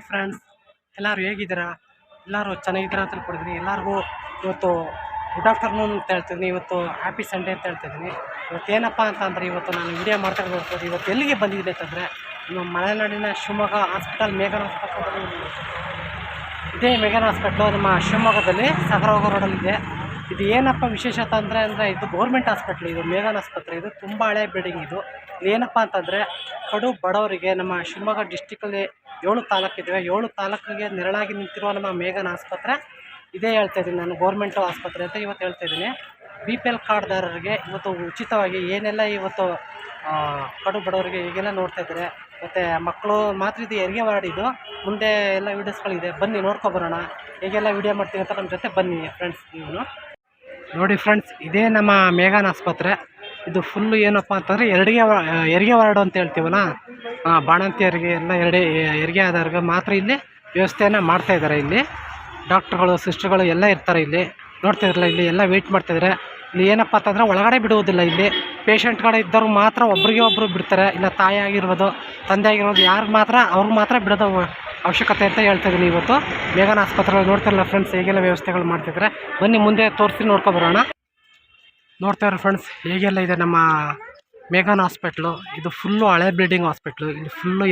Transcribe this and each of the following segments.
Friends, ಎಲ್ಲರೂ ಹೇಗಿದ್ದೀರಾ? ಎಲ್ಲರೂ ಚೆನ್ನಾಗಿದ್ದೀರಾ ಅಂತ ತಿಳ್ಕೊಂಡಿದ್ದೀನಿ. ಎಲ್ಲರಿಗೂ ಇವತ್ತು ಗುಡ್ ಆಫ್ಟರ್ನೂನ್ ಅಂತ ಹೇಳ್ತಿದ್ದೀನಿ. ಇವತ್ತು ಹ್ಯಾಪಿ ಸಂಡೇ ಅಂತ ಹೇಳ್ತಿದ್ದೀನಿ. ಇವತ್ತು ಏನಪ್ಪ ಅಂತಂದರೆ, ಇವತ್ತು ನಾನು ವಿಡಿಯೋ ಮಾಡ್ತಾ ಇವತ್ತು ಎಲ್ಲಿಗೆ ಬಂದಿದ್ದೀನಿ ಅಂತಂದರೆ, ನಮ್ಮ ಮಲೆನಾಡಿನ ಶಿವಮೊಗ್ಗ ಹಾಸ್ಪಿಟಲ್ ಮೇಘನ ಹಾಸ್ಪಿಟಲ್. ಇದೇ ಮೇಘನ ಹಾಸ್ಪಿಟ್ಲು ನಮ್ಮ ಶಿವಮೊಗ್ಗದಲ್ಲಿ ಸಾಗರವಾಗ ರೋಡಲ್ಲಿದೆ. ಇದು ಏನಪ್ಪ ವಿಶೇಷತೆ ಅಂದರೆ ಇದು ಗೌರ್ಮೆಂಟ್ ಹಾಸ್ಪಿಟ್ಲು. ಇದು ಮೇಘನ ಆಸ್ಪತ್ರೆ. ಇದು ತುಂಬ ಹಳೆ ಬಿಲ್ಡಿಂಗ್. ಇದು ಏನಪ್ಪ ಅಂತಂದರೆ, ಕಡು ಬಡವರಿಗೆ ನಮ್ಮ ಶಿವಮೊಗ್ಗ ಡಿಸ್ಟಿಕಲ್ಲಿ 7 ತಾಲೂಕಿದ್ದಾವೆ. 7 ತಾಲೂಕಿಗೆ ನೆರಳಾಗಿ ನಿಂತಿರುವ ನಮ್ಮ ಮೇಘನ ಆಸ್ಪತ್ರೆ ಇದೇ ಹೇಳ್ತಾಯಿದ್ದೀನಿ ನಾನು, ಗೌರ್ಮೆಂಟು ಆಸ್ಪತ್ರೆ ಅಂತ ಇವತ್ತು ಹೇಳ್ತಾಯಿದ್ದೀನಿ. BPL ಕಾರ್ಡ್ದಾರರಿಗೆ ಇವತ್ತು ಉಚಿತವಾಗಿ ಏನೆಲ್ಲ ಇವತ್ತು ಕಡು ಬಡವರಿಗೆ ಈಗೆಲ್ಲ ನೋಡ್ತಾಯಿದ್ದಾರೆ. ಮತ್ತು ಮಕ್ಕಳು ಮಾತ್ರ ಇದು ಹೆರಿಗೆ ವಾರ್ಡ್. ಇದು ಮುಂದೆ ಎಲ್ಲ ವೀಡಿಯೋಸ್ಗಳಿದೆ, ಬನ್ನಿ ನೋಡ್ಕೊಬರೋಣ ಹೇಗೆಲ್ಲ ವೀಡಿಯೋ ಮಾಡ್ತೀವಿ ಅಂತ. ನಮ್ಮ ಜೊತೆ ಬನ್ನಿ ಫ್ರೆಂಡ್ಸ್. ನೀವು ನೋಡಿ ಫ್ರೆಂಡ್ಸ್, ಇದೇ ನಮ್ಮ ಮೇಘನ ಆಸ್ಪತ್ರೆ. ಇದು ಫುಲ್ಲು ಏನಪ್ಪ ಅಂತಂದರೆ ಹೆರಿಗೆ ವಾರ್ಡು ಅಂತ ಹೇಳ್ತೀವಲ್ಲ, ಬಾಣಂತಿಯರಿಗೆ ಎಲ್ಲ ಹೆರಿಗೆ ಆದವ್ರಿಗೆ ಮಾತ್ರ ಇಲ್ಲಿ ವ್ಯವಸ್ಥೆಯನ್ನು ಮಾಡ್ತಾಯಿದ್ದಾರೆ. ಇಲ್ಲಿ ಡಾಕ್ಟ್ರುಗಳು ಸಿಸ್ಟರ್ಗಳು ಎಲ್ಲ ಇರ್ತಾರೆ. ಇಲ್ಲಿ ನೋಡ್ತಿದ್ರಲ್ಲ, ಇಲ್ಲಿ ಎಲ್ಲ ವೆಯ್ಟ್ ಮಾಡ್ತಾಯಿದ್ದಾರೆ. ಇಲ್ಲಿ ಏನಪ್ಪ ಅಂತಂದರೆ ಒಳಗಡೆ ಬಿಡುವುದಿಲ್ಲ. ಇಲ್ಲಿ ಪೇಷಂಟ್ಗಳು ಇದ್ದವ್ರು ಮಾತ್ರ ಒಬ್ರಿಗೆ ಒಬ್ಬರು ಬಿಡ್ತಾರೆ. ಇಲ್ಲ ತಾಯಿ ಆಗಿರ್ಬೋದು, ತಂದೆ ಆಗಿರ್ಬೋದು, ಅವ್ರಿಗೆ ಮಾತ್ರ ಬಿಡೋದು ಅವಶ್ಯಕತೆ ಅಂತ ಹೇಳ್ತಾಯಿದ್ದೀನಿ. ಇವತ್ತು ಮೇಘನ ಆಸ್ಪತ್ರೆಯಲ್ಲಿ ನೋಡ್ತಿರಲ್ಲ ಫ್ರೆಂಡ್ಸ್, ಹೇಗೆಲ್ಲ ವ್ಯವಸ್ಥೆಗಳು ಮಾಡ್ತಿದ್ದಾರೆ. ಬನ್ನಿ ಮುಂದೆ ತೋರಿಸಿ ನೋಡ್ಕೊಬರೋಣ. ನೋಡ್ತಾಯಿರೋ ಫ್ರೆಂಡ್ಸ್, ಹೇಗೆಲ್ಲ ಇದೆ ನಮ್ಮ ಮೇಘನ ಹಾಸ್ಪಿಟ್ಲು. ಇದು ಫುಲ್ಲು ಹಳೆ ಬಿಲ್ಡಿಂಗ್ ಹಾಸ್ಪಿಟ್ಲು. ಇಲ್ಲಿ ಫುಲ್ಲು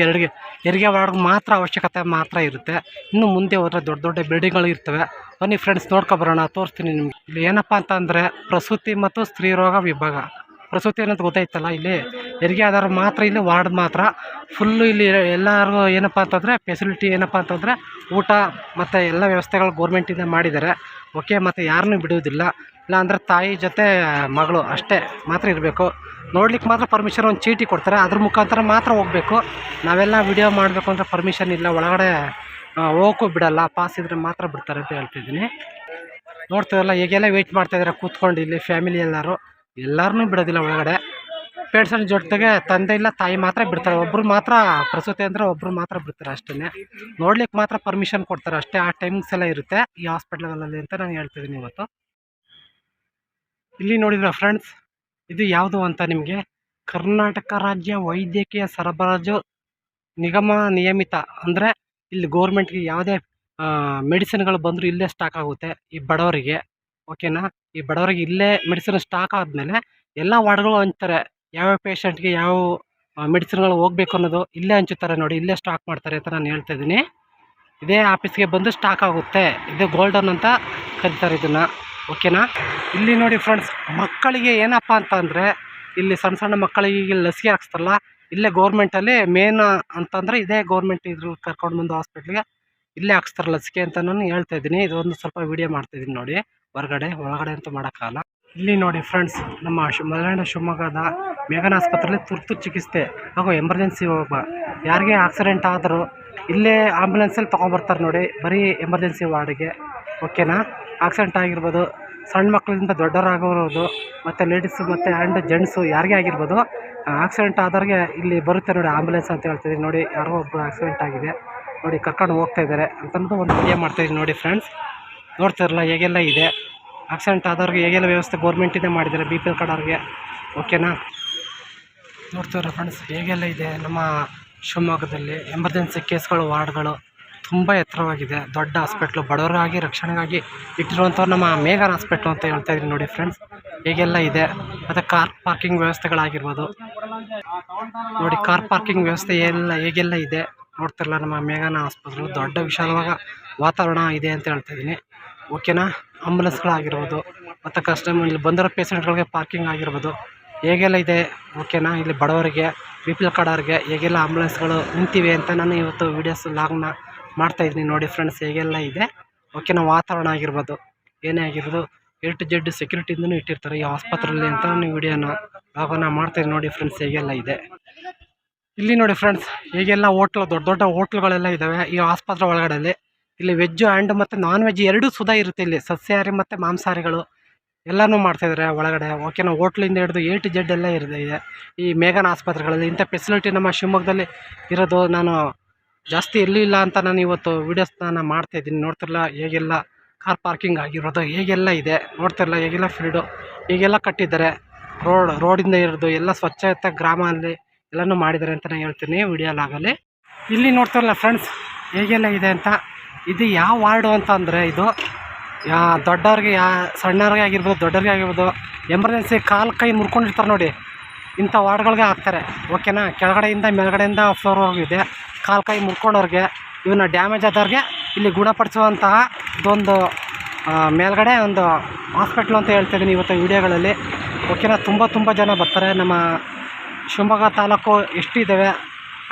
ಹೆರಿಗೆ ವಾರ್ಡ್ಗೆ ಮಾತ್ರ ಅವಶ್ಯಕತೆ ಮಾತ್ರ ಇರುತ್ತೆ. ಇನ್ನು ಮುಂದೆ ಹೋದರೆ ದೊಡ್ಡ ದೊಡ್ಡ ಬಿಲ್ಡಿಂಗ್ಗಳು ಇರ್ತವೆ. ಬನ್ನಿ ಫ್ರೆಂಡ್ಸ್ ನೋಡ್ಕೊಬರೋಣ, ತೋರಿಸ್ತೀನಿ ನಿಮ್ಗೆ. ಇಲ್ಲಿ ಏನಪ್ಪ ಅಂತಂದರೆ ಪ್ರಸೂತಿ ಮತ್ತು ಸ್ತ್ರೀ ರೋಗ ವಿಭಾಗ. ಪ್ರಸೂತಿ ಅನ್ನೋದು ಗೊತ್ತಾಯ್ತಲ್ಲ, ಇಲ್ಲಿ ಹೆರಿಗೆ ಆದವ್ರು ಮಾತ್ರ ಇಲ್ಲಿ ವಾರ್ಡ್ ಮಾತ್ರ ಫುಲ್ಲು. ಇಲ್ಲಿ ಎಲ್ಲರಿಗೂ ಏನಪ್ಪ ಅಂತಂದರೆ ಫೆಸಿಲಿಟಿ ಏನಪ್ಪ ಅಂತಂದರೆ ಊಟ ಮತ್ತು ಎಲ್ಲ ವ್ಯವಸ್ಥೆಗಳು ಗೌರ್ಮೆಂಟಿಂದ ಮಾಡಿದ್ದಾರೆ. ಓಕೆ, ಮತ್ತು ಯಾರನ್ನೂ ಬಿಡುವುದಿಲ್ಲ. ಇಲ್ಲ ಅಂದರೆ ತಾಯಿ ಜೊತೆ ಮಗಳು ಅಷ್ಟೇ ಮಾತ್ರ ಇರಬೇಕು. ನೋಡ್ಲಿಕ್ಕೆ ಮಾತ್ರ ಪರ್ಮಿಷನ್ ಒಂದು ಚೀಟಿ ಕೊಡ್ತಾರೆ, ಅದ್ರ ಮುಖಾಂತರ ಮಾತ್ರ ಹೋಗಬೇಕು. ನಾವೆಲ್ಲ ವಿಡಿಯೋ ಮಾಡಬೇಕು ಅಂದರೆ ಪರ್ಮಿಷನ್ ಇಲ್ಲ, ಒಳಗಡೆ ಹೋಗೋಕ್ಕೂ ಬಿಡಲ್ಲ. ಪಾಸ್ ಇದ್ದರೆ ಮಾತ್ರ ಬಿಡ್ತಾರೆ ಅಂತ ಹೇಳ್ತಿದ್ದೀನಿ. ನೋಡ್ತಿರಲ್ಲ ಹೇಗೆಲ್ಲ ವೆಯ್ಟ್ ಮಾಡ್ತಾಯಿದ್ದಾರೆ ಕೂತ್ಕೊಂಡು. ಇಲ್ಲಿ ಫ್ಯಾಮಿಲಿ ಎಲ್ಲರೂ ಬಿಡೋದಿಲ್ಲ ಒಳಗಡೆ. ಪೇಷಂಟ್ ಜೊತೆಗೆ ತಂದೆ ಇಲ್ಲ ತಾಯಿ ಮಾತ್ರ ಬಿಡ್ತಾರೆ. ಒಬ್ಬರು ಮಾತ್ರ ಪ್ರಸೂತಿ ಅಂದರೆ ಒಬ್ಬರು ಮಾತ್ರ ಬಿಡ್ತಾರೆ ಅಷ್ಟೇ. ನೋಡ್ಲಿಕ್ಕೆ ಮಾತ್ರ ಪರ್ಮಿಷನ್ ಕೊಡ್ತಾರೆ ಅಷ್ಟೇ. ಆ ಟೈಮಿಂಗ್ಸ್ ಎಲ್ಲ ಇರುತ್ತೆ ಈ ಹಾಸ್ಪಿಟ್ಲ್ಗಳಲ್ಲಿ ಅಂತ ನಾನು ಹೇಳ್ತಿದ್ದೀನಿ ಇವತ್ತು. ಇಲ್ಲಿ ನೋಡಿದ್ರೆ ಫ್ರೆಂಡ್ಸ್, ಇದು ಯಾವುದು ಅಂತ ನಿಮಗೆ ಕರ್ನಾಟಕ ರಾಜ್ಯ ವೈದ್ಯಕೀಯ ಸರಬರಾಜು ನಿಗಮ ನಿಯಮಿತ. ಅಂದರೆ ಇಲ್ಲಿ ಗೌರ್ಮೆಂಟ್ಗೆ ಯಾವುದೇ ಮೆಡಿಸಿನ್ಗಳು ಬಂದರೂ ಇಲ್ಲೇ ಸ್ಟಾಕ್ ಆಗುತ್ತೆ ಈ ಬಡವರಿಗೆ. ಓಕೆನಾ, ಈ ಬಡವರಿಗೆ ಇಲ್ಲೇ ಮೆಡಿಸಿನ್ ಸ್ಟಾಕ್ ಆದಮೇಲೆ ಎಲ್ಲ ವಾರ್ಡ್ಗಳು ಹಂಚ್ತಾರೆ. ಯಾವ್ಯಾವ ಪೇಷಂಟ್ಗೆ ಯಾವ ಮೆಡಿಸಿನ್ಗಳು ಹೋಗಬೇಕು ಅನ್ನೋದು ಇಲ್ಲೇ ಹಂಚುತ್ತಾರೆ. ನೋಡಿ, ಇಲ್ಲೇ ಸ್ಟಾಕ್ ಮಾಡ್ತಾರೆ ಅಂತ ನಾನು ಹೇಳ್ತಾಯಿದ್ದೀನಿ. ಇದೇ ಆಫೀಸ್ಗೆ ಬಂದು ಸ್ಟಾಕ್ ಆಗುತ್ತೆ. ಇದು ಗೋಲ್ಡನ್ ಅಂತ ಕರೀತಾರೆ ಇದನ್ನು. ಓಕೆನಾ, ಇಲ್ಲಿ ನೋಡಿ ಫ್ರೆಂಡ್ಸ್, ಮಕ್ಕಳಿಗೆ ಏನಪ್ಪ ಅಂತಂದರೆ ಇಲ್ಲಿ ಸಣ್ಣ ಸಣ್ಣ ಮಕ್ಕಳಿಗೆ ಈಗ ಲಸಿಕೆ ಹಾಕ್ಸ್ತಾರಲ್ಲ, ಇಲ್ಲೇ ಗೌರ್ಮೆಂಟಲ್ಲಿ ಮೇನ್ ಅಂತಂದರೆ ಇದೇ ಗೌರ್ಮೆಂಟ್ ಇದ್ರ ಕರ್ಕೊಂಡು ಬಂದು ಹಾಸ್ಪಿಟ್ಲಿಗೆ ಇಲ್ಲೇ ಹಾಕ್ಸ್ತಾರೆ ಲಸಿಕೆ ಅಂತ ನಾನು ಹೇಳ್ತಾಯಿದ್ದೀನಿ. ಇದೊಂದು ಸ್ವಲ್ಪ ವೀಡಿಯೋ ಮಾಡ್ತಾಯಿದ್ದೀನಿ ನೋಡಿ. ಒಳಗಡೆ ಅಂತೂ ಮಾಡೋಕ್ಕಾಗಲ್ಲ. ಇಲ್ಲಿ ನೋಡಿ ಫ್ರೆಂಡ್ಸ್, ನಮ್ಮ ಮಲೆನಾಡು ಶಿವಮೊಗ್ಗದ ಮೇಘನ ಆಸ್ಪತ್ರೆಯಲ್ಲಿ ತುರ್ತು ಚಿಕಿತ್ಸೆ ಹಾಗೂ ಎಮರ್ಜೆನ್ಸಿ ಯಾರಿಗೆ ಆಕ್ಸಿಡೆಂಟ್ ಆದರೂ ಇಲ್ಲೇ ಆಂಬುಲೆನ್ಸಲ್ಲಿ ತೊಗೊಬರ್ತಾರೆ ನೋಡಿ, ಬರೀ ಎಮರ್ಜೆನ್ಸಿ ವಾರ್ಡಿಗೆ. ಓಕೆನಾ, ಆಕ್ಸಿಡೆಂಟ್ ಆಗಿರ್ಬೋದು, ಸಣ್ಣ ಮಕ್ಕಳಿಂದ ದೊಡ್ಡವರಾಗಿರ್ಬೋದು, ಮತ್ತು ಲೇಡೀಸು ಮತ್ತು ಆ್ಯಂಡ್ ಜೆಂಟ್ಸು ಯಾರಿಗೇ ಆಗಿರ್ಬೋದು, ಆಕ್ಸಿಡೆಂಟ್ ಆದವ್ರಿಗೆ ಇಲ್ಲಿ ಬರುತ್ತೆ ನೋಡಿ ಆಂಬುಲೆನ್ಸ್ ಅಂತ ಹೇಳ್ತಿದ್ದೀನಿ. ನೋಡಿ, ಯಾರೋ ಒಬ್ಬರು ಆಕ್ಸಿಡೆಂಟ್ ಆಗಿದೆ ನೋಡಿ, ಕರ್ಕೊಂಡು ಹೋಗ್ತಾಯಿದ್ದಾರೆ ಅಂತಂದು ಒಂದು ವಿಡಿಯೋ ಮಾಡ್ತಾಯಿದ್ದೀನಿ ನೋಡಿ ಫ್ರೆಂಡ್ಸ್. ನೋಡ್ತಿರಲ್ಲ ಹೇಗೆಲ್ಲ ಇದೆ. ಆಕ್ಸಿಡೆಂಟ್ ಆದವ್ರಿಗೆ ಹೇಗೆಲ್ಲ ವ್ಯವಸ್ಥೆ ಗೌರ್ಮೆಂಟಿಂದ ಮಾಡಿದ್ದಾರೆ BPL ಕಾರ್ಡವ್ರಿಗೆ. ಓಕೆನಾ, ನೋಡ್ತಿರೋ ಫ್ರೆಂಡ್ಸ್ ಹೇಗೆಲ್ಲ ಇದೆ ನಮ್ಮ ಶಿವಮೊಗ್ಗದಲ್ಲಿ ಎಮರ್ಜೆನ್ಸಿ ಕೇಸ್ಗಳು ವಾರ್ಡ್ಗಳು ತುಂಬ ಎತ್ತರವಾಗಿದೆ. ದೊಡ್ಡ ಹಾಸ್ಪಿಟ್ಲು, ಬಡವರಿಗಾಗಿ ರಕ್ಷಣೆಗಾಗಿ ಇಟ್ಟಿರುವಂಥವ್ರು ನಮ್ಮ ಮೇಘನ ಹಾಸ್ಪಿಟ್ಲು ಅಂತ ಹೇಳ್ತಾಯಿದ್ದೀನಿ ನೋಡಿ ಫ್ರೆಂಡ್ಸ್. ಹೇಗೆಲ್ಲ ಇದೆ. ಮತ್ತು ಕಾರ್ ಪಾರ್ಕಿಂಗ್ ವ್ಯವಸ್ಥೆಗಳಾಗಿರ್ಬೋದು ನೋಡಿ, ಕಾರ್ ಪಾರ್ಕಿಂಗ್ ವ್ಯವಸ್ಥೆ ಹೇಗೆಲ್ಲ ಇದೆ ನೋಡ್ತಿರಲ್ಲ. ನಮ್ಮ ಮೇಘನ ಆಸ್ಪತ್ರೆ ದೊಡ್ಡ ವಿಶಾಲವಾದ ವಾತಾವರಣ ಇದೆ ಅಂತ ಹೇಳ್ತಾಯಿದ್ದೀನಿ. ಓಕೆನಾ, ಆಂಬುಲೆನ್ಸ್ಗಳಾಗಿರ್ಬೋದು ಮತ್ತು ಇಲ್ಲಿ ಬಂದಿರೋ ಪೇಷಂಟ್ಗಳಿಗೆ ಪಾರ್ಕಿಂಗ್ ಆಗಿರ್ಬೋದು ಹೇಗೆಲ್ಲ ಇದೆ. ಓಕೆನಾ, ಇಲ್ಲಿ ಬಡವರಿಗೆ BPL ಕಾರ್ಡವ್ರಿಗೆ ಹೇಗೆಲ್ಲ ಆಂಬುಲೆನ್ಸ್ಗಳು ನಿಂತಿವೆ ಅಂತ ನಾನು ಇವತ್ತು ವೀಡಿಯೋಸ್ ಲಾಗ್ನ ಮಾಡ್ತಾಯಿದ್ದೀನಿ ನೋಡಿ ಫ್ರೆಂಡ್ಸ್. ಹೇಗೆಲ್ಲ ಇದೆ. ಓಕೆನಾ, ವಾತಾವರಣ ಆಗಿರ್ಬೋದು ಏನೇ ಆಗಿರ್ಬೋದು A to Z ಸೆಕ್ಯೂರಿಟಿಯಿಂದನೂ ಇಟ್ಟಿರ್ತಾರೆ ಈ ಆಸ್ಪತ್ರೆಯಲ್ಲಿ ಅಂತ ನಾನು ವಿಡಿಯೋನ ಲಾಗನ್ನ ಮಾಡ್ತಾಯಿದ್ದೀನಿ ನೋಡಿ ಫ್ರೆಂಡ್ಸ್. ಹೇಗೆಲ್ಲ ಇದೆ. ಇಲ್ಲಿ ನೋಡಿ ಫ್ರೆಂಡ್ಸ್, ಹೇಗೆಲ್ಲ ದೊಡ್ಡ ದೊಡ್ಡ ಹೋಟ್ಲುಗಳೆಲ್ಲ ಇದ್ದಾವೆ ಈ ಆಸ್ಪತ್ರೆ ಒಳಗಡೆಯಲ್ಲಿ. ಇಲ್ಲಿ ವೆಜ್ ಆ್ಯಂಡ್ ಮತ್ತು ನಾನ್ ವೆಜ್ ಎರಡೂ ಸುಧಾ ಇರುತ್ತೆ. ಇಲ್ಲಿ ಸಸ್ಯಾಹಾರಿ ಮತ್ತು ಮಾಂಸಾಹಾರಿಗಳು ಎಲ್ಲನೂ ಮಾಡ್ತಾಯಿದ್ದಾರೆ ಒಳಗಡೆ. ಓಕೆನಾ, ಹೋಟ್ಲಿಂದ ಹಿಡಿದು A to Z ಎಲ್ಲ ಇದೆ ಈ ಮೇಘನ ಆಸ್ಪತ್ರೆಗಳಲ್ಲಿ. ಇಂಥ ಫೆಸಿಲಿಟಿ ನಮ್ಮ ಶಿವಮೊಗ್ಗದಲ್ಲಿ ಇರೋದು ನಾನು ಜಾಸ್ತಿ ಎಲ್ಲೂ ಇಲ್ಲ ಅಂತ ನಾನು ಇವತ್ತು ವೀಡಿಯೋಸ್ನ ಮಾಡ್ತಾಯಿದ್ದೀನಿ. ನೋಡ್ತಿರಲ್ಲ ಹೇಗೆಲ್ಲ ಕಾರ್ ಪಾರ್ಕಿಂಗ್ ಆಗಿರೋದು ಹೇಗೆಲ್ಲ ಇದೆ. ನೋಡ್ತಿರಲ್ಲ ಹೇಗೆಲ್ಲ ಫೀಲ್ಡು ಹೀಗೆಲ್ಲ ಕಟ್ಟಿದ್ದಾರೆ. ರೋಡಿಂದ ಹಿಡಿದು ಎಲ್ಲ ಸ್ವಚ್ಛತೆ ಗ್ರಾಮ ಅಲ್ಲಿ ಎಲ್ಲನೂ ಮಾಡಿದ್ದಾರೆ ಅಂತ ನಾನು ಹೇಳ್ತೀನಿ ವಿಡಿಯೋ ಲಾಗಲ್ಲಿ. ಇಲ್ಲಿ ನೋಡ್ತಾರಲ್ಲ ಫ್ರೆಂಡ್ಸ್, ಹೇಗೆಲ್ಲ ಇದೆ ಅಂತ. ಇದು ಯಾವ ವಾರ್ಡು ಅಂತ ಅಂದರೆ ಇದು ದೊಡ್ಡವ್ರಿಗೆ ಸಣ್ಣವ್ರಿಗೆ ಆಗಿರ್ಬೋದು, ದೊಡ್ಡವ್ರಿಗೆ ಆಗಿರ್ಬೋದು, ಎಮರ್ಜೆನ್ಸಿ ಕಾಲು ಕೈ ಮುರ್ಕೊಂಡಿರ್ತಾರೆ ನೋಡಿ, ಇಂಥ ವಾರ್ಡ್ಗಳಿಗೆ ಹಾಕ್ತಾರೆ. ಓಕೆನಾ. ಕೆಳಗಡೆಯಿಂದ ಮೇಲ್ಗಡೆಯಿಂದ ಫ್ಲೋರ್ವರೆಗೂ ಇದೆ. ಕಾಲು ಕೈ ಮುರ್ಕೊಂಡವ್ರಿಗೆ, ಇವನ್ನ ಡ್ಯಾಮೇಜ್ ಆದವ್ರಿಗೆ ಇಲ್ಲಿ ಗುಣಪಡಿಸುವಂತಹ ಇದೊಂದು ಮೇಲ್ಗಡೆ ಒಂದು ಹಾಸ್ಪಿಟ್ಲು ಅಂತ ಹೇಳ್ತಾಯಿದ್ದೀನಿ ಇವತ್ತು ವೀಡಿಯೋಗಳಲ್ಲಿ. ಓಕೆನಾ. ತುಂಬ ಜನ ಬರ್ತಾರೆ. ನಮ್ಮ ಶಿವಮೊಗ್ಗ ತಾಲೂಕು ಎಷ್ಟಿದ್ದಾವೆ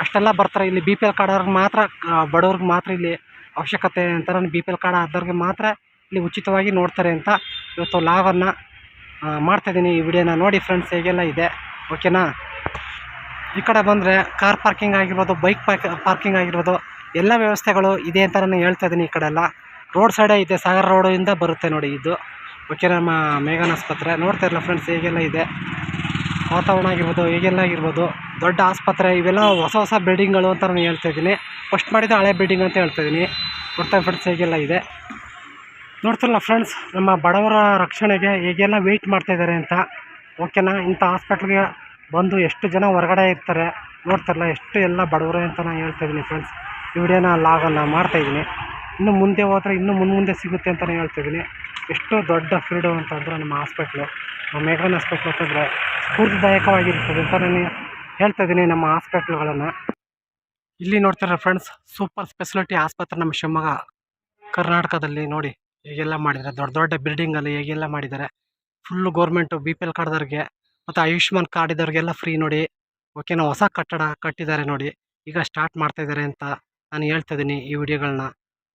ಅಷ್ಟೆಲ್ಲ ಬರ್ತಾರೆ. ಇಲ್ಲಿ ಬಿ ಪಿ ಎಲ್ ಕಾರ್ಡವ್ರಿಗೆ ಮಾತ್ರ, ಬಡವ್ರಿಗೆ ಮಾತ್ರ ಇಲ್ಲಿ ಅವಶ್ಯಕತೆ ಅಂತಾರೆ. ಬಿ ಪಿ ಎಲ್ ಕಾರ್ಡ್ ಆದವ್ರಿಗೆ ಮಾತ್ರ ಇಲ್ಲಿ ಉಚಿತವಾಗಿ ನೋಡ್ತಾರೆ ಅಂತ ಇವತ್ತು ಲಾಗನ್ನು ಮಾಡ್ತಾಯಿದ್ದೀನಿ. ಈ ವಿಡಿಯೋನ ನೋಡಿ ಫ್ರೆಂಡ್ಸ್ ಹೇಗೆಲ್ಲ ಇದೆ. ಓಕೆನಾ. ಈ ಕಡೆ ಬಂದರೆ ಕಾರ್ ಪಾರ್ಕಿಂಗ್ ಆಗಿರ್ಬೋದು, ಬೈಕ್ ಪಾರ್ಕಿಂಗ್ ಆಗಿರ್ಬೋದು, ಎಲ್ಲ ವ್ಯವಸ್ಥೆಗಳು ಇದೆ ಅಂತ ನಾನು ಹೇಳ್ತಾಯಿದ್ದೀನಿ. ಈ ಕಡೆ ಎಲ್ಲ ರೋಡ್ ಸೈಡೇ ಇದೆ, ಸಾಗರ ರೋಡಿಂದ ಬರುತ್ತೆ ನೋಡಿ ಇದು. ಓಕೆ. ನಮ್ಮ ಮೇಘನ್ ಆಸ್ಪತ್ರೆ ನೋಡ್ತಾ ಇರಲ್ಲ ಫ್ರೆಂಡ್ಸ್ ಹೇಗೆಲ್ಲ ಇದೆ, ವಾತಾವರಣ ಆಗಿರ್ಬೋದು, ಹೇಗೆಲ್ಲ ಆಗಿರ್ಬೋದು. ದೊಡ್ಡ ಆಸ್ಪತ್ರೆ ಇವೆಲ್ಲ ಹೊಸ ಬಿಲ್ಡಿಂಗ್ಗಳು ಅಂತ ನಾನು ಹೇಳ್ತಾಯಿದ್ದೀನಿ. ಫಸ್ಟ್ ಮಾಡಿದ ಹಳೆ ಬಿಲ್ಡಿಂಗ್ ಅಂತ ಹೇಳ್ತಾಯಿದ್ದೀನಿ. ನೋಡ್ತಾ ಫ್ರೆಂಡ್ಸ್ ಹೇಗೆಲ್ಲ ಇದೆ. ನೋಡ್ತಿರಲ್ಲ ಫ್ರೆಂಡ್ಸ್ ನಮ್ಮ ಬಡವರ ರಕ್ಷಣೆಗೆ ಹೇಗೆಲ್ಲ ವೆಯ್ಟ್ ಮಾಡ್ತಾಯಿದ್ದಾರೆ ಅಂತ. ಓಕೆನಾ. ಇಂಥ ಹಾಸ್ಪಿಟ್ಲಿಗೆ ಬಂದು ಎಷ್ಟು ಜನ ಹೊರಗಡೆ ಇರ್ತಾರೆ ನೋಡ್ತಾರಲ್ಲ, ಎಷ್ಟು ಎಲ್ಲ ಬಡವರೇ ಅಂತ ನಾನು ಹೇಳ್ತಾಯಿದ್ದೀನಿ ಫ್ರೆಂಡ್ಸ್. ಈ ವಿಡಿಯೋನ ಲಾಗನ್ನು ಮಾಡ್ತಾಯಿದ್ದೀನಿ. ಇನ್ನು ಮುಂದೆ ಹೋದರೆ ಇನ್ನೂ ಮುಂದೆ ಸಿಗುತ್ತೆ ಅಂತಲೇ ಹೇಳ್ತಾಯಿದ್ದೀನಿ. ಎಷ್ಟು ದೊಡ್ಡ ಫೀಲ್ಡು ಅಂತಂದರೆ ನಮ್ಮ ಹಾಸ್ಪಿಟ್ಲು, ನಮ್ಮ ಮೇಘನ್ ಹಾಸ್ಪಿಟ್ಲು ಅಂತಂದರೆ ಸ್ಫೂರ್ತಿದಾಯಕವಾಗಿರ್ತದೆ ಅಂತ ನಾನು ಹೇಳ್ತಾಯಿದ್ದೀನಿ ನಮ್ಮ ಹಾಸ್ಪಿಟ್ಲುಗಳನ್ನು. ಇಲ್ಲಿ ನೋಡ್ತಾರೆ ಫ್ರೆಂಡ್ಸ್ ಸೂಪರ್ ಸ್ಪೆಷಾಲಿಟಿ ಆಸ್ಪತ್ರೆ ನಮ್ಮ ಶಿವಮೊಗ್ಗ ಕರ್ನಾಟಕದಲ್ಲಿ. ನೋಡಿ ಹೇಗೆಲ್ಲ ಮಾಡಿದ್ದಾರೆ, ದೊಡ್ಡ ಬಿಲ್ಡಿಂಗಲ್ಲಿ ಹೇಗೆಲ್ಲ ಮಾಡಿದ್ದಾರೆ. Full government B P L ಕಾರ್ಡ್ದವ್ರಿಗೆ ಮತ್ತು ಆಯುಷ್ಮಾನ್ ಕಾರ್ಡ್ ಇದ್ದವ್ರಿಗೆಲ್ಲ ಫ್ರೀ ನೋಡಿ. ಓಕೆನಾ. ಹೊಸ ಕಟ್ಟಡ ಕಟ್ಟಿದ್ದಾರೆ ನೋಡಿ, ಈಗ ಸ್ಟಾರ್ಟ್ ಮಾಡ್ತಾಯಿದ್ದಾರೆ ಅಂತ ನಾನು ಹೇಳ್ತಾಯಿದ್ದೀನಿ ಈ ವಿಡಿಯೋಗಳನ್ನ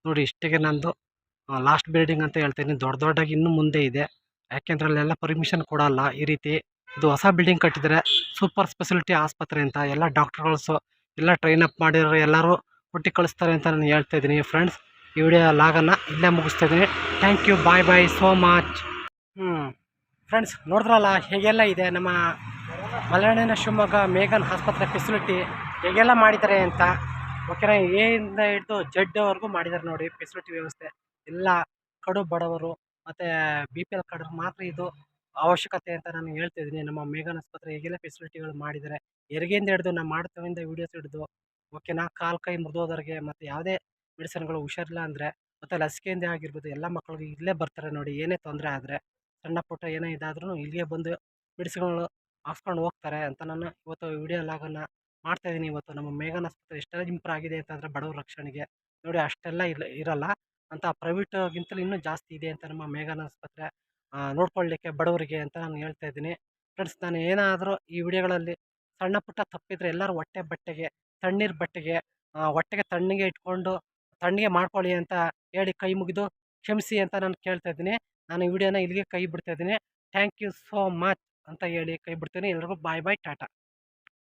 ನೋಡಿ. ಇಷ್ಟಿಗೆ ನಂದು ಲಾಸ್ಟ್ ಬಿಲ್ಡಿಂಗ್ ಅಂತ ಹೇಳ್ತಾಯಿದ್ದೀನಿ. ದೊಡ್ಡದಾಗಿ ಇನ್ನೂ ಮುಂದೆ ಇದೆ, ಯಾಕೆಂದ್ರೆ ಅಲ್ಲೆಲ್ಲ ಪರ್ಮಿಷನ್ ಕೊಡೋಲ್ಲ ಈ ರೀತಿ. ಇದು ಹೊಸ ಬಿಲ್ಡಿಂಗ್ ಕಟ್ಟಿದ್ದಾರೆ, ಸೂಪರ್ ಸ್ಪೆಷಾಲಿಟಿ ಆಸ್ಪತ್ರೆ ಅಂತ. ಎಲ್ಲ ಡಾಕ್ಟ್ರುಗಳ್ಸು ಎಲ್ಲ ಟ್ರೈನ್ ಅಪ್ ಮಾಡಿರೋ ಎಲ್ಲರೂ ಕೊಟ್ಟು ಕಳಿಸ್ತಾರೆ ಅಂತ ನಾನು ಹೇಳ್ತಾಯಿದ್ದೀನಿ ಫ್ರೆಂಡ್ಸ್. ಈ ವಿಡಿಯೋ ಲಾಗನ್ನು ಇಲ್ಲೇ ಮುಗಿಸ್ತಾಯಿದ್ದೀನಿ. Thank you, bye so much. Friends ನೋಡಿದ್ರಲ್ಲ ಹೇಗೆಲ್ಲ ಇದೆ ನಮ್ಮ ಮಲೆನಾಡಿನ ಶಿವಮೊಗ್ಗ ಮೇಘನ್ ಆಸ್ಪತ್ರೆ ಫೆಸಿಲಿಟಿ ಹೇಗೆಲ್ಲ ಮಾಡಿದ್ದಾರೆ ಅಂತ. ಓಕೆನಾ. ಎಯಿಂದ ಹಿಡಿದು ಜಡ್ವರೆಗೂ ಮಾಡಿದ್ದಾರೆ ನೋಡಿ ಫೆಸಿಲಿಟಿ ವ್ಯವಸ್ಥೆ. ಎಲ್ಲ ಕಡು ಬಡವರು ಮತ್ತು ಬಿ ಪಿ ಎಲ್ ಕಾರ್ಡ್ ಮಾತ್ರ ಇದು ಅವಶ್ಯಕತೆ ಅಂತ ನಾನು ಹೇಳ್ತಿದ್ದೀನಿ. ನಮ್ಮ ಮೇಘನ್ ಆಸ್ಪತ್ರೆ ಹೇಗೆಲ್ಲ ಫೆಸಿಲಿಟಿಗಳು ಮಾಡಿದ್ದಾರೆ, ಹೆರಿಗೆಯಿಂದ ಹಿಡಿದು ನಮ್ಮ ಮಾಡ್ತವಿಂದ ವೀಡಿಯೋಸ್ ಹಿಡಿದು. ಓಕೆನಾ. ಕಾಲು ಕೈ ಮುರಿದೋದವ್ರಿಗೆ ಮತ್ತು ಯಾವುದೇ ಮೆಡಿಸಿನ್ಗಳು ಹುಷಾರಿಲ್ಲ ಅಂದರೆ ಮತ್ತು ಲಸಿಕೆಯಿಂದ ಆಗಿರ್ಬೋದು, ಎಲ್ಲ ಮಕ್ಕಳಿಗೆ ಇಲ್ಲೇ ಬರ್ತಾರೆ ನೋಡಿ. ಏನೇ ತೊಂದರೆ ಆದರೆ, ಸಣ್ಣ ಪುಟ್ಟ ಏನೇ ಇದಾದ್ರೂ ಇಲ್ಲಿಗೆ ಬಂದು ಮೆಡಿಸಿನ್ಗಳು ಹಾಕ್ಸ್ಕೊಂಡು ಹೋಗ್ತಾರೆ ಅಂತ ನಾನು ಇವತ್ತು ವಿಡಿಯೋ ಲಾಗನ್ನು ಮಾಡ್ತಾಯಿದ್ದೀನಿ. ಇವತ್ತು ನಮ್ಮ ಮೇಘನ್ ಆಸ್ಪತ್ರೆ ಎಷ್ಟೆಲ್ಲ ಇಂಪ್ರೂವ್ ಆಗಿದೆ ಅಂತಂದರೆ ಬಡವ್ರ ರಕ್ಷಣೆಗೆ ನೋಡಿ, ಅಷ್ಟೆಲ್ಲ ಇರಲ್ಲ ಅಂತ. ಪ್ರೈವೇಟ್ಗಿಂತಲೂ ಇನ್ನೂ ಜಾಸ್ತಿ ಇದೆ ಅಂತ ನಮ್ಮ ಮೇಘನ್ ಆಸ್ಪತ್ರೆ ನೋಡ್ಕೊಳ್ಳಿಕ್ಕೆ ಬಡವರಿಗೆ ಅಂತ ನಾನು ಹೇಳ್ತಾಯಿದ್ದೀನಿ ಫ್ರೆಂಡ್ಸ್. ನಾನು ಏನಾದರೂ ಈ ವಿಡಿಯೋಗಳಲ್ಲಿ ಸಣ್ಣ ಪುಟ್ಟ ತಪ್ಪಿದರೆ ಎಲ್ಲರೂ ಬಟ್ಟೆಗೆ ತಣ್ಣೀರು ಬಟ್ಟೆಗೆ ಹೊಟ್ಟೆಗೆ ತಣ್ಣಗೆ ಇಟ್ಕೊಂಡು ತಣ್ಣಗೆ ಮಾಡ್ಕೊಳ್ಳಿ ಅಂತ ಹೇಳಿ ಕೈ ಮುಗಿದು ಕ್ಷಮಿಸಿ ಅಂತ ನಾನು ಕೇಳ್ತಾಯಿದ್ದೀನಿ. ನಾನು ಈ ವಿಡಿಯೋನ ಇಲ್ಲಿಗೆ ಕೈ ಬಿಡ್ತಾಯಿದ್ದೀನಿ. ಥ್ಯಾಂಕ್ ಯು ಸೋ ಮಚ್ ಅಂತ ಹೇಳಿ ಕೈ ಬಿಡ್ತೀನಿ. ಎಲ್ರಿಗೂ ಬಾಯ್ ಟಾಟಾ.